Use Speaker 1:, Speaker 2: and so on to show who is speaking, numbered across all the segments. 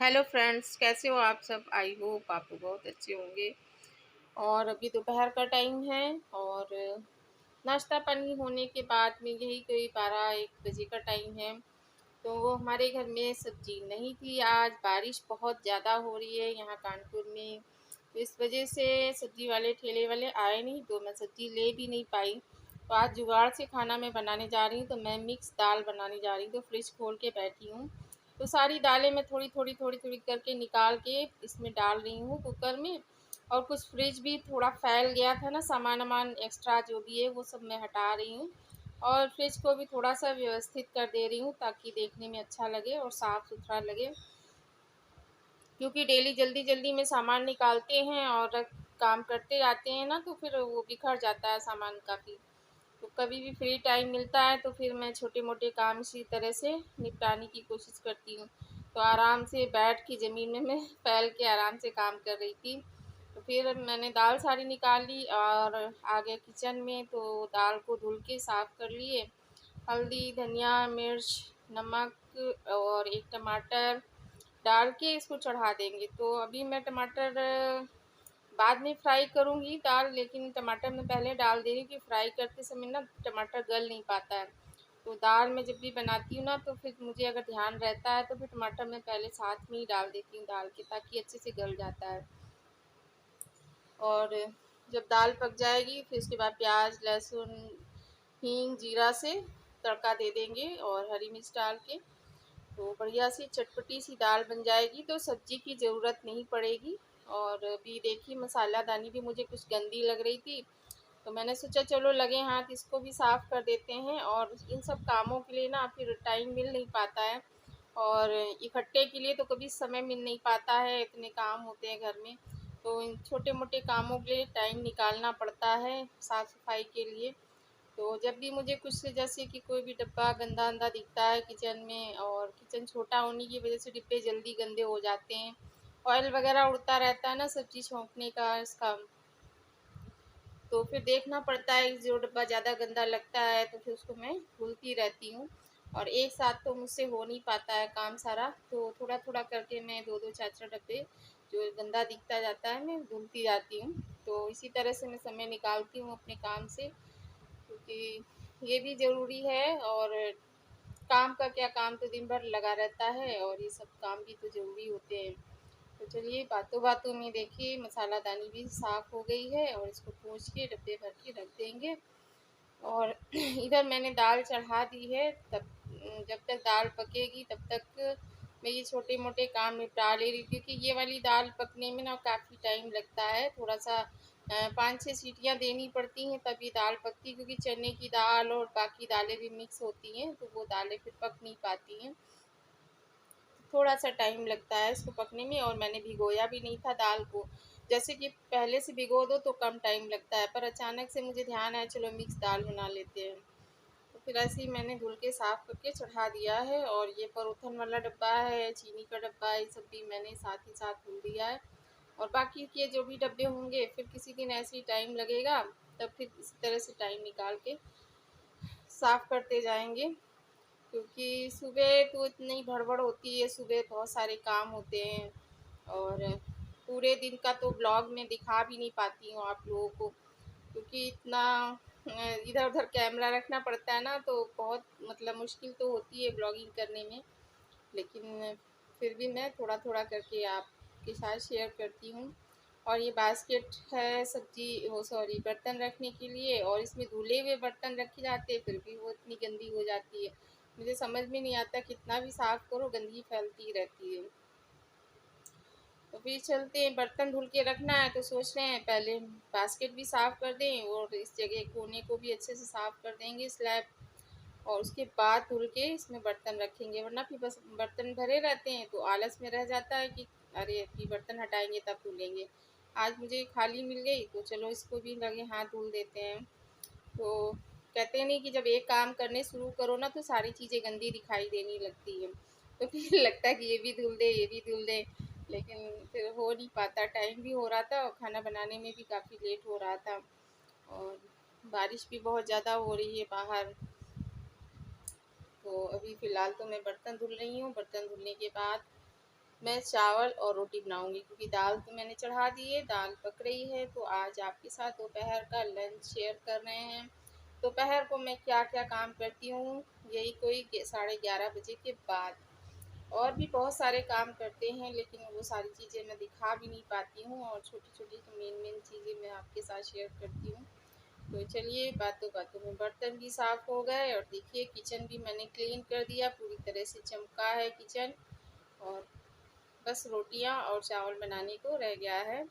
Speaker 1: Hello friends, कैसे हो आप सब। आई होप आप लोग बहुत अच्छे होंगे। और अभी दोपहर का टाइम है और नाश्ता पानी होने के बाद में यही कोई 12-1 बजे का टाइम है। तो वो हमारे घर में सब्जी नहीं थी। आज बारिश बहुत ज़्यादा हो रही है यहाँ कानपुर में, तो इस वजह से सब्जी वाले ठेले वाले आए नहीं, तो मैं सब्जी ले भी नहीं पाई। तो आज जुगाड़ से खाना मैं बनाने जा रही हूँ। तो मैं मिक्स दाल बनाने जा रही हूँ, तो फ्रिज खोल के बैठी हूँ। तो सारी दालें मैं थोड़ी थोड़ी करके निकाल के इसमें डाल रही हूँ कुकर में। और कुछ फ्रिज भी थोड़ा फैल गया था ना, सामान वामान एक्स्ट्रा जो भी है वो सब मैं हटा रही हूँ। और फ्रिज को भी थोड़ा सा व्यवस्थित कर दे रही हूँ ताकि देखने में अच्छा लगे और साफ़ सुथरा लगे, क्योंकि डेली जल्दी जल्दी में सामान निकालते हैं और काम करते जाते हैं ना, तो फिर वो बिखर जाता है सामान काफ़ी। तो कभी भी फ्री टाइम मिलता है तो फिर मैं छोटे मोटे काम इसी तरह से निपटाने की कोशिश करती हूँ। तो आराम से बैठ के ज़मीन में मैं फैल के आराम से काम कर रही थी। तो फिर मैंने दाल सारी निकाल ली और आ गए किचन में। तो दाल को धुल के साफ़ कर लिए, हल्दी धनिया मिर्च नमक और एक टमाटर डाल के इसको चढ़ा देंगे। तो अभी मैं टमाटर बाद में फ्राई करूँगी दाल, लेकिन टमाटर मैं पहले डाल दे रही हूँ कि फ्राई करते समय ना टमाटर गल नहीं पाता है। तो दाल में जब भी बनाती हूँ ना, तो फिर मुझे अगर ध्यान रहता है तो फिर टमाटर मैं पहले साथ में ही डाल देती हूँ दाल के, ताकि अच्छे से गल जाता है। और जब दाल पक जाएगी फिर उसके बाद प्याज लहसुन हींग जीरा से तड़का दे देंगे और हरी मिर्च डाल के, तो बढ़िया सी चटपटी सी दाल बन जाएगी। तो सब्जी की ज़रूरत नहीं पड़ेगी। और अभी देखिए मसालादानी भी मुझे कुछ गंदी लग रही थी, तो मैंने सोचा चलो लगे हाथ इसको भी साफ़ कर देते हैं। और इन सब कामों के लिए ना फिर टाइम मिल नहीं पाता है, और इकट्ठे के लिए तो कभी समय मिल नहीं पाता है, इतने काम होते हैं घर में। तो इन छोटे मोटे कामों के लिए टाइम निकालना पड़ता है साफ़ सफाई के लिए। तो जब भी मुझे कुछ जैसे कि कोई भी डब्बा गंदा अंदा दिखता है किचन में, और किचन छोटा होने की वजह से डिब्बे जल्दी गंदे हो जाते हैं, ऑयल वगैरह उड़ता रहता है ना सब्जी छोंकने का इसका, तो फिर देखना पड़ता है। जो डब्बा ज़्यादा गंदा लगता है तो फिर उसको मैं धुलती रहती हूँ। और एक साथ तो मुझसे हो नहीं पाता है काम सारा, तो थोड़ा थोड़ा करके मैं दो दो चार चार डब्बे जो गंदा दिखता जाता है मैं धुलती जाती हूँ। तो इसी तरह से मैं समय निकालती हूँ अपने काम से, क्योंकि ये भी ज़रूरी है। और काम का क्या, काम तो दिन भर लगा रहता है और ये सब काम भी तो ज़रूरी होते हैं। तो चलिए बातों बातों में देखिए मसालादानी भी साफ़ हो गई है, और इसको पोंछ के डब्बे भर के रख देंगे। और इधर मैंने दाल चढ़ा दी है। तब जब तक दाल पकेगी तब तक मैं ये छोटे मोटे काम निपटा ले रही हूँ, क्योंकि ये वाली दाल पकने में ना काफ़ी टाइम लगता है। थोड़ा सा 5-6 सीटियाँ देनी पड़ती हैं तभी दाल पकती है, क्योंकि चने की दाल और बाकी दालें भी मिक्स होती हैं, तो वो दालें फिर पक नहीं पाती हैं। थोड़ा सा टाइम लगता है इसको पकने में। और मैंने भिगोया भी नहीं था दाल को, जैसे कि पहले से भिगो दो तो कम टाइम लगता है, पर अचानक से मुझे ध्यान आया चलो मिक्स दाल बना लेते हैं। तो फिर ऐसे ही मैंने धुल के साफ़ करके चढ़ा दिया है। और ये परोथन वाला डब्बा है, चीनी का डब्बा है, ये सब भी मैंने साथ ही साथ धुल दिया है। और बाकी के जो भी डब्बे होंगे फिर किसी दिन ऐसे ही टाइम लगेगा, तब फिर इसी तरह से टाइम निकाल के साफ़ करते जाएंगे। क्योंकि सुबह तो इतनी भड़बड़ होती है, सुबह बहुत सारे काम होते हैं। और पूरे दिन का तो ब्लॉग में दिखा भी नहीं पाती हूँ आप लोगों को, क्योंकि इतना इधर उधर कैमरा रखना पड़ता है ना, तो बहुत मतलब मुश्किल तो होती है ब्लॉगिंग करने में। लेकिन फिर भी मैं थोड़ा थोड़ा करके आपके साथ शेयर करती हूँ। और ये बास्केट है सब्जी वो सॉरी बर्तन रखने के लिए, और इसमें धुले हुए बर्तन रखे जाते हैं फिर भी वो इतनी गंदी हो जाती है। मुझे समझ में नहीं आता, कितना भी साफ़ करो गंदगी फैलती रहती है। तो फिर चलते हैं, बर्तन धुल के रखना है तो सोच रहे हैं पहले बास्केट भी साफ़ कर दें और इस जगह कोने को भी अच्छे से साफ़ कर देंगे स्लैब, और उसके बाद धुल के इसमें बर्तन रखेंगे। वरना फिर बस बर्तन भरे रहते हैं तो आलस में रह जाता है कि अरे अभी बर्तन हटाएंगे तब धुलेंगे। आज मुझे खाली मिल गई तो चलो इसको भी लगे हाथ धुल देते हैं। तो कहते नहीं कि जब एक काम करने शुरू करो ना तो सारी चीज़ें गंदी दिखाई देने लगती हैं, तो फिर लगता है कि ये भी धुल दे ये भी धुल दे, लेकिन फिर हो नहीं पाता। टाइम भी हो रहा था और खाना बनाने में भी काफ़ी लेट हो रहा था, और बारिश भी बहुत ज़्यादा हो रही है बाहर। तो अभी फ़िलहाल तो मैं बर्तन धुल रही हूँ, बर्तन धुलने के बाद मैं चावल और रोटी बनाऊंगी, क्योंकि दाल तो मैंने चढ़ा दी है, दाल पक रही है। तो आज आपके साथ दोपहर का लंच शेयर कर रहे हैं। दोपहर को मैं क्या क्या काम करती हूँ, यही कोई 11:30 बजे के बाद। और भी बहुत सारे काम करते हैं, लेकिन वो सारी चीज़ें मैं दिखा भी नहीं पाती हूँ, और छोटी छोटी तो मेन चीज़ें मैं आपके साथ शेयर करती हूँ। तो चलिए, बातों बातों में बर्तन भी साफ़ हो गए, और देखिए किचन भी मैंने क्लीन कर दिया, पूरी तरह से चमका है किचन। और बस रोटियां और चावल बनाने को रह गया है।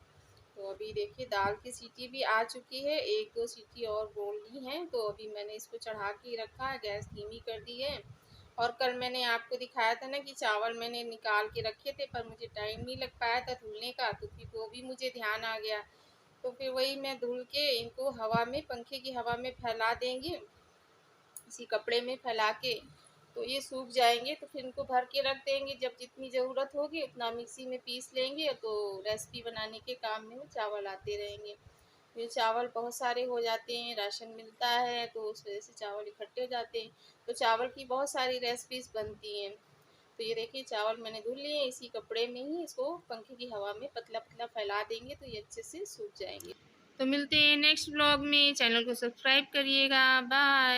Speaker 1: तो अभी देखिए दाल की सीटी भी आ चुकी है, 1-2 सीटी और बोलनी है। तो अभी मैंने इसको चढ़ा के रखा है, गैस धीमी कर दी है। और कल मैंने आपको दिखाया था ना कि चावल मैंने निकाल के रखे थे, पर मुझे टाइम नहीं लग पाया था धुलने का, तो फिर वो भी मुझे ध्यान आ गया। तो फिर वही मैं धुल के इनको हवा में, पंखे की हवा में फैला देंगे, इसी कपड़े में फैला के। तो ये सूख जाएंगे, तो फिर इनको भर के रख देंगे, जब जितनी ज़रूरत होगी उतना मिक्सी में पीस लेंगे, तो रेसिपी बनाने के काम में वो चावल आते रहेंगे। ये चावल बहुत सारे हो जाते हैं, राशन मिलता है, तो उस वजह से चावल इकट्ठे हो जाते हैं। तो चावल की बहुत सारी रेसिपीज़ बनती हैं। तो ये देखिए चावल मैंने धुल लिए, इसी कपड़े में ही इसको पंखे की हवा में पतला पतला फैला देंगे, तो ये अच्छे से सूख जाएंगे। तो मिलते हैं नेक्स्ट ब्लॉग में, चैनल को सब्सक्राइब करिएगा। बाय।